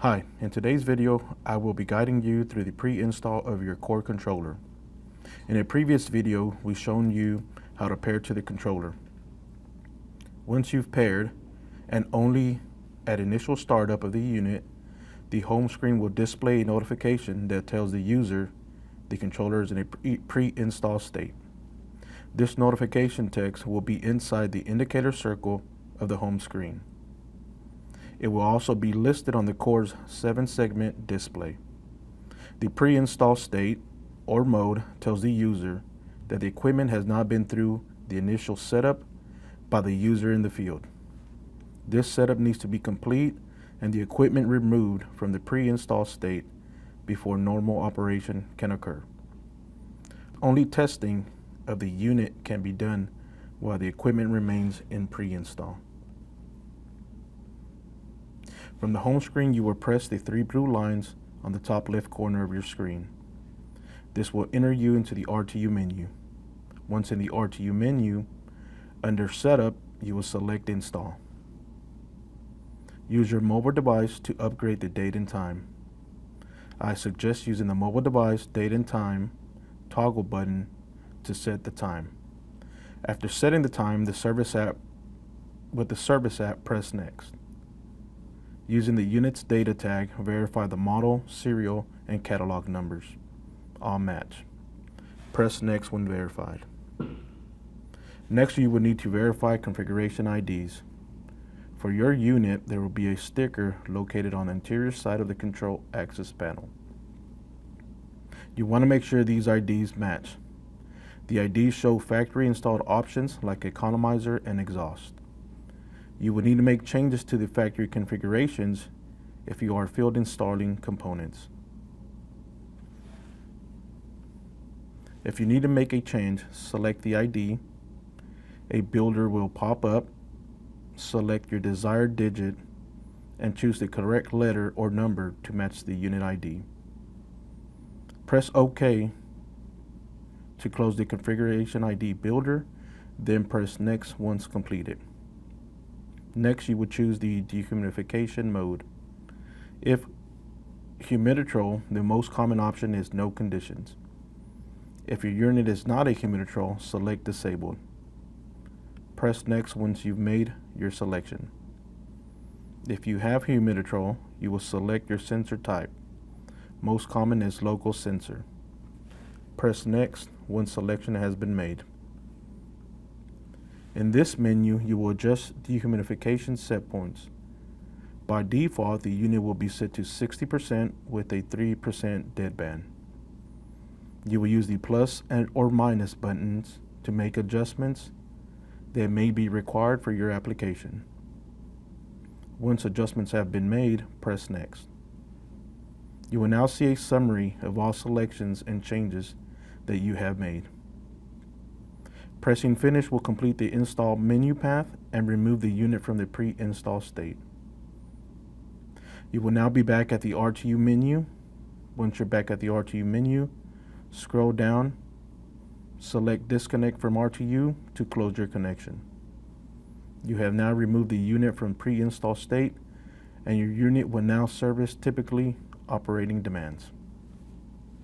Hi, in today's video, I will be guiding you through the pre-install of your core controller. In a previous video, we've shown you how to pair to the controller. Once you've paired, and only at initial startup of the unit, the home screen will display a notification that tells the user the controller is in a pre-install state. This notification text will be inside the indicator circle of the home screen. It will also be listed on the Core's 7-segment display. The pre-install state or mode tells the user that the equipment has not been through the initial setup by the user in the field. This setup needs to be complete and the equipment removed from the pre-install state before normal operation can occur. Only testing of the unit can be done while the equipment remains in pre-install. From the home screen, you will press the 3 blue lines on the top left corner of your screen. This will enter you into the RTU menu. Once in the RTU menu, under Setup, you will select Install. Use your mobile device to upgrade the date and time. I suggest using the mobile device date and time toggle button to set the time. After setting the time, with the Service app, press Next. Using the unit's data tag, verify the model, serial, and catalog numbers. All match. Press Next when verified. Next, you will need to verify configuration IDs. For your unit, there will be a sticker located on the interior side of the control access panel. You want to make sure these IDs match. The IDs show factory installed options like economizer and exhaust. You will need to make changes to the factory configurations if you are field installing components. If you need to make a change, select the ID. A builder will pop up. Select your desired digit and choose the correct letter or number to match the unit ID. Press OK to close the configuration ID builder, then press Next once completed. Next, you would choose the dehumidification mode. If humiditrol, the most common option is no conditions. If your unit is not a humiditrol, select Disabled. Press Next once you've made your selection. If you have humiditrol, you will select your sensor type. Most common is local sensor. Press Next once selection has been made. In this menu, you will adjust dehumidification set points. By default, the unit will be set to 60% with a 3% deadband. You will use the plus or minus buttons to make adjustments that may be required for your application. Once adjustments have been made, press Next. You will now see a summary of all selections and changes that you have made. Pressing Finish will complete the install menu path and remove the unit from the pre-install state. You will now be back at the RTU menu. Once you're back at the RTU menu, scroll down, select Disconnect from RTU to close your connection. You have now removed the unit from pre-install state, and your unit will now service typically operating demands.